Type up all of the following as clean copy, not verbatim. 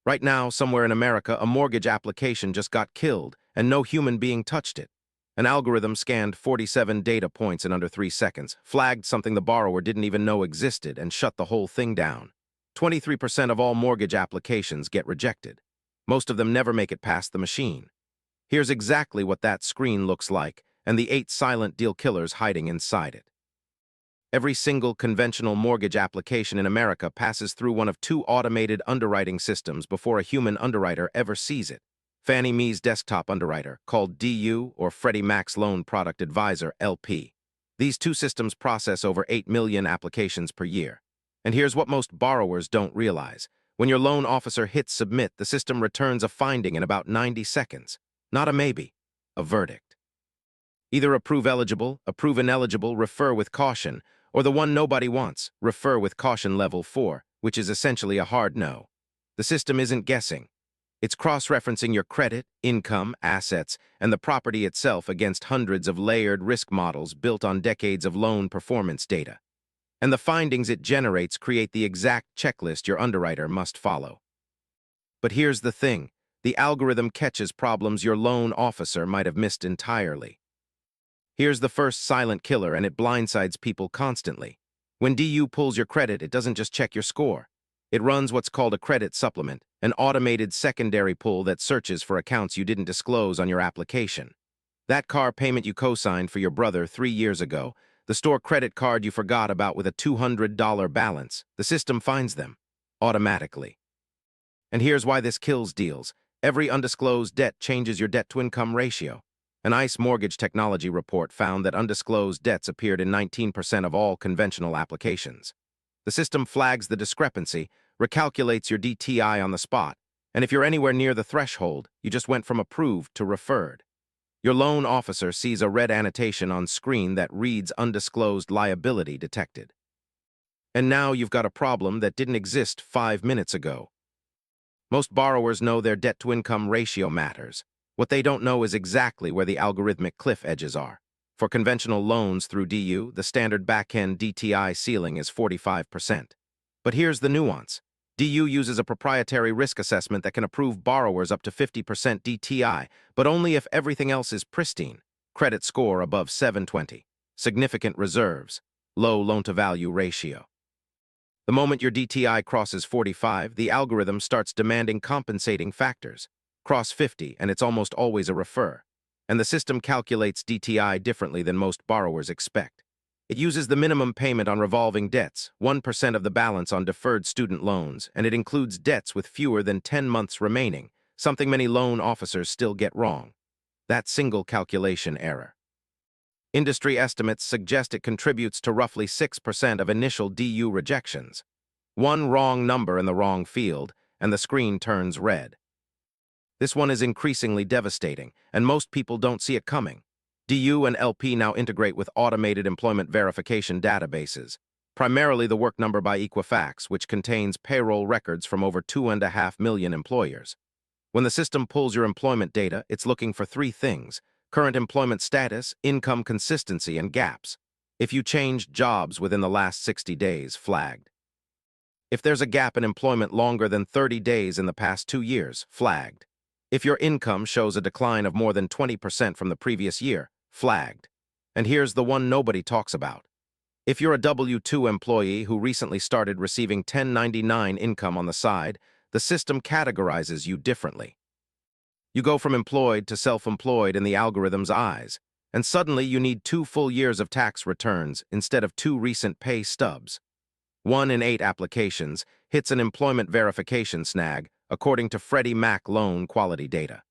Right now, somewhere in America, a mortgage application just got killed, and no human being touched it. An algorithm scanned 47 data points in under 3 seconds, flagged something the borrower didn't even know existed, and shut the whole thing down. 23% of all mortgage applications get rejected. Most of them never make it past the machine. Here's exactly what that screen looks like, and the 8 silent deal killers hiding inside it. Every single conventional mortgage application in America passes through one of 2 automated underwriting systems before a human underwriter ever sees it. Fannie Mae's desktop underwriter, called DU, or Freddie Mac's Loan Product Advisor, LP. These 2 systems process over 8 million applications per year. And here's what most borrowers don't realize. When your loan officer hits submit, the system returns a finding in about 90 seconds. Not a maybe, a verdict. Either approve eligible, approve ineligible, refer with caution, or the one nobody wants, refer with caution level 4, which is essentially a hard no. The system isn't guessing. It's cross-referencing your credit, income, assets, and the property itself against hundreds of layered risk models built on decades of loan performance data. And the findings it generates create the exact checklist your underwriter must follow. But here's the thing. The algorithm catches problems your loan officer might have missed entirely. Here's the first silent killer, and it blindsides people constantly. When DU pulls your credit, it doesn't just check your score. It runs what's called a credit supplement, an automated secondary pull that searches for accounts you didn't disclose on your application. That car payment you co-signed for your brother 3 years ago, the store credit card you forgot about with a $200 balance, the system finds them, automatically. And here's why this kills deals. Every undisclosed debt changes your debt-to-income ratio. An ICE mortgage technology report found that undisclosed debts appeared in 19% of all conventional applications. The system flags the discrepancy, recalculates your DTI on the spot, and if you're anywhere near the threshold, you just went from approved to referred. Your loan officer sees a red annotation on screen that reads undisclosed liability detected. And now you've got a problem that didn't exist 5 minutes ago. Most borrowers know their debt-to-income ratio matters. What they don't know is exactly where the algorithmic cliff edges are. For conventional loans through DU, the standard back-end DTI ceiling is 45%. But here's the nuance. DU uses a proprietary risk assessment that can approve borrowers up to 50% DTI, but only if everything else is pristine. Credit score above 720. Significant reserves. Low loan-to-value ratio. The moment your DTI crosses 45, the algorithm starts demanding compensating factors. Cross 50, and it's almost always a refer. And the system calculates DTI differently than most borrowers expect. It uses the minimum payment on revolving debts, 1% of the balance on deferred student loans, and it includes debts with fewer than 10 months remaining, something many loan officers still get wrong. That single calculation error. Industry estimates suggest it contributes to roughly 6% of initial DU rejections. One wrong number in the wrong field, and the screen turns red. This one is increasingly devastating, and most people don't see it coming. DU and LP now integrate with automated employment verification databases, primarily the Work Number by Equifax, which contains payroll records from over 2.5 million employers. When the system pulls your employment data, it's looking for 3 things: current employment status, income consistency, and gaps. If you changed jobs within the last 60 days, flagged. If there's a gap in employment longer than 30 days in the past 2 years, flagged. If your income shows a decline of more than 20% from the previous year, flagged. And here's the one nobody talks about. If you're a W-2 employee who recently started receiving 1099 income on the side, the system categorizes you differently. You go from employed to self-employed in the algorithm's eyes, and suddenly you need 2 full years of tax returns instead of 2 recent pay stubs. 1 in 8 applications hits an employment verification snag, according to Freddie Mac loan quality data.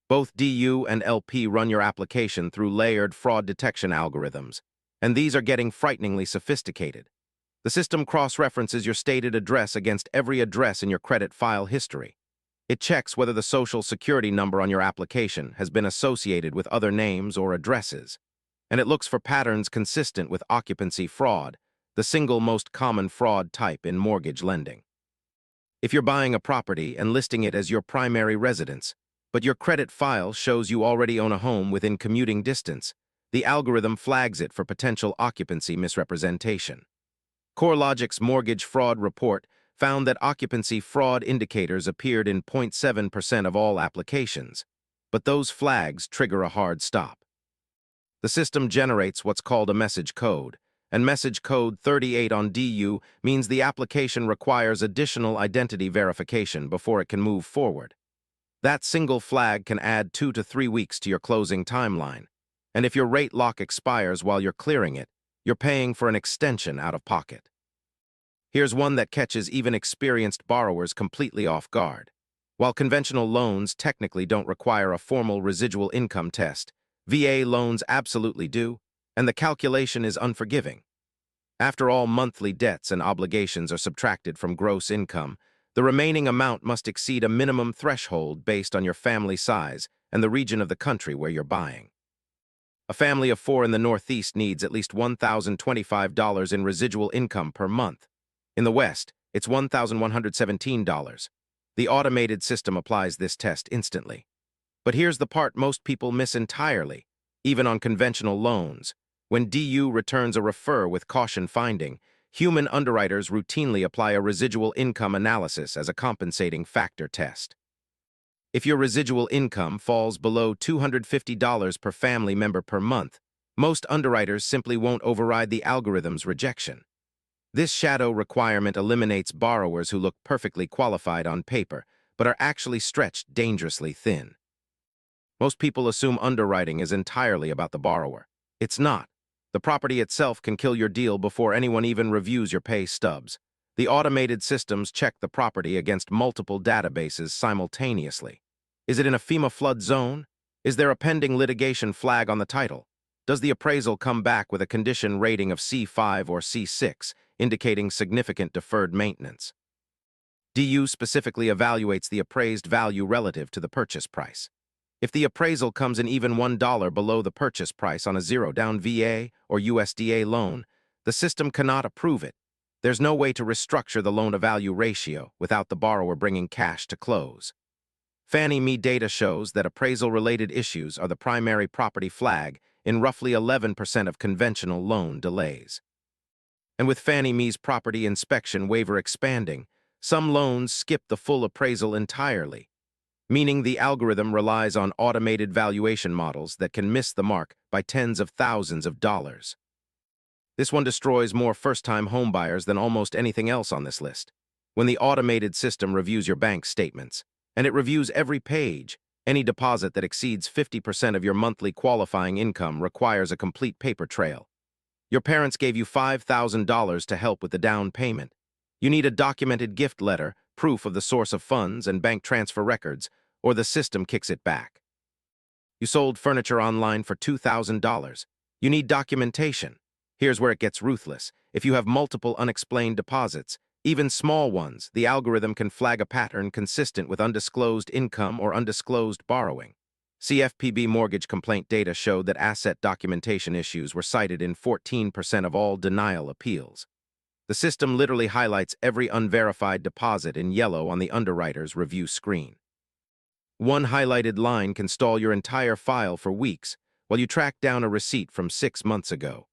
Both DU and LP run your application through layered fraud detection algorithms, and these are getting frighteningly sophisticated. The system cross-references your stated address against every address in your credit file history. It checks whether the social security number on your application has been associated with other names or addresses, and it looks for patterns consistent with occupancy fraud, the single most common fraud type in mortgage lending. If you're buying a property and listing it as your primary residence, but your credit file shows you already own a home within commuting distance, the algorithm flags it for potential occupancy misrepresentation. CoreLogic's mortgage fraud report found that occupancy fraud indicators appeared in 0.7% of all applications, but those flags trigger a hard stop. The system generates what's called a message code, and message code 38 on DU means the application requires additional identity verification before it can move forward. That single flag can add 2 to 3 weeks to your closing timeline, and if your rate lock expires while you're clearing it, you're paying for an extension out of pocket. Here's one that catches even experienced borrowers completely off guard. While conventional loans technically don't require a formal residual income test, VA loans absolutely do, and the calculation is unforgiving. After all monthly debts and obligations are subtracted from gross income, the remaining amount must exceed a minimum threshold based on your family size and the region of the country where you're buying. A family of 4 in the Northeast needs at least $1,025 in residual income per month. In the West, it's $1,117. The automated system applies this test instantly. But here's the part most people miss entirely, even on conventional loans. When DU returns a refer with caution finding, human underwriters routinely apply a residual income analysis as a compensating factor test. If your residual income falls below $250 per family member per month, most underwriters simply won't override the algorithm's rejection. This shadow requirement eliminates borrowers who look perfectly qualified on paper, but are actually stretched dangerously thin. Most people assume underwriting is entirely about the borrower. It's not. The property itself can kill your deal before anyone even reviews your pay stubs. The automated systems check the property against multiple databases simultaneously. Is it in a FEMA flood zone? Is there a pending litigation flag on the title? Does the appraisal come back with a condition rating of C5 or C6, indicating significant deferred maintenance? DU specifically evaluates the appraised value relative to the purchase price. If the appraisal comes in even $1 below the purchase price on a zero-down VA or USDA loan, the system cannot approve it. There's no way to restructure the loan-to-value ratio without the borrower bringing cash to close. Fannie Mae data shows that appraisal-related issues are the primary property flag in roughly 11% of conventional loan delays. And with Fannie Mae's property inspection waiver expanding, some loans skip the full appraisal entirely, meaning the algorithm relies on automated valuation models that can miss the mark by tens of thousands of dollars. This one destroys more first-time homebuyers than almost anything else on this list. When the automated system reviews your bank statements, and it reviews every page, any deposit that exceeds 50% of your monthly qualifying income requires a complete paper trail. Your parents gave you $5,000 to help with the down payment. You need a documented gift letter, proof of the source of funds, and bank transfer records, or the system kicks it back. You sold furniture online for $2,000. You need documentation. Here's where it gets ruthless. If you have multiple unexplained deposits, even small ones, the algorithm can flag a pattern consistent with undisclosed income or undisclosed borrowing. CFPB mortgage complaint data showed that asset documentation issues were cited in 14% of all denial appeals. The system literally highlights every unverified deposit in yellow on the underwriter's review screen. One highlighted line can stall your entire file for weeks while you track down a receipt from 6 months ago.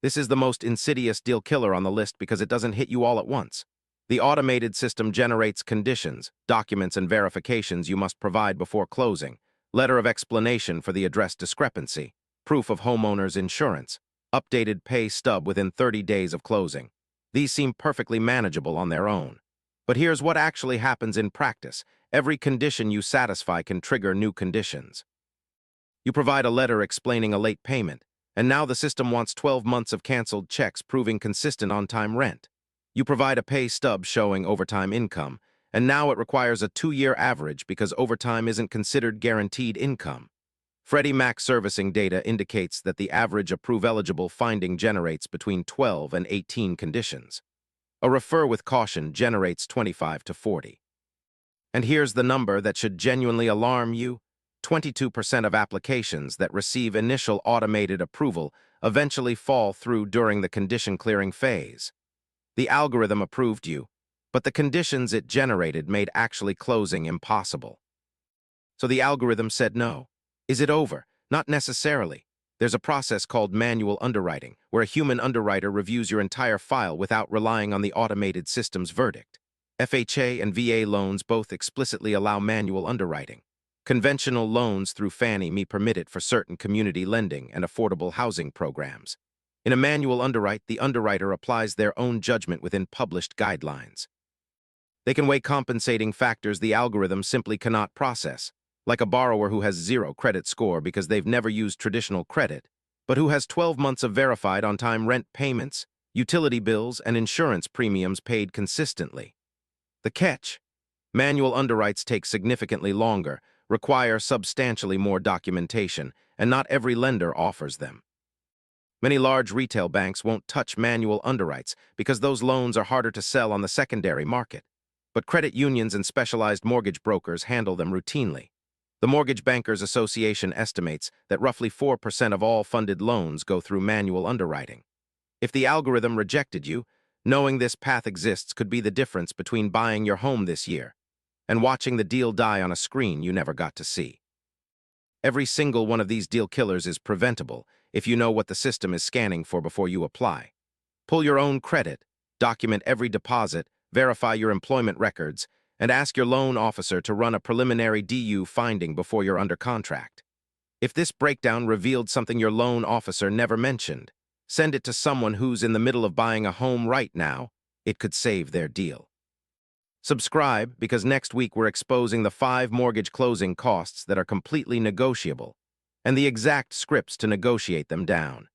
This is the most insidious deal killer on the list because it doesn't hit you all at once. The automated system generates conditions, documents, and verifications you must provide before closing, letter of explanation for the address discrepancy, proof of homeowner's insurance, updated pay stub within 30 days of closing. These seem perfectly manageable on their own. But here's what actually happens in practice. Every condition you satisfy can trigger new conditions. You provide a letter explaining a late payment, and now the system wants 12 months of canceled checks proving consistent on-time rent. You provide a pay stub showing overtime income, and now it requires a 2-year average because overtime isn't considered guaranteed income. Freddie Mac servicing data indicates that the average approve-eligible finding generates between 12 and 18 conditions. A refer with caution generates 25 to 40. And here's the number that should genuinely alarm you. 22% of applications that receive initial automated approval eventually fall through during the condition clearing phase. The algorithm approved you, but the conditions it generated made actually closing impossible. So the algorithm said no. Is it over? Not necessarily. There's a process called manual underwriting, where a human underwriter reviews your entire file without relying on the automated system's verdict. FHA and VA loans both explicitly allow manual underwriting. Conventional loans through Fannie Mae permit it for certain community lending and affordable housing programs. In a manual underwrite, the underwriter applies their own judgment within published guidelines. They can weigh compensating factors the algorithm simply cannot process, like a borrower who has 0 credit score because they've never used traditional credit, but who has 12 months of verified on-time rent payments, utility bills, and insurance premiums paid consistently. The catch: manual underwrites take significantly longer, require substantially more documentation, and not every lender offers them. Many large retail banks won't touch manual underwrites because those loans are harder to sell on the secondary market. But credit unions and specialized mortgage brokers handle them routinely. The Mortgage Bankers Association estimates that roughly 4% of all funded loans go through manual underwriting. If the algorithm rejected you, knowing this path exists could be the difference between buying your home this year and watching the deal die on a screen you never got to see. Every single one of these deal killers is preventable if you know what the system is scanning for before you apply. Pull your own credit, document every deposit, verify your employment records, and ask your loan officer to run a preliminary DU finding before you're under contract. If this breakdown revealed something your loan officer never mentioned, send it to someone who's in the middle of buying a home right now. It could save their deal. Subscribe, because next week we're exposing the 5 mortgage closing costs that are completely negotiable and the exact scripts to negotiate them down.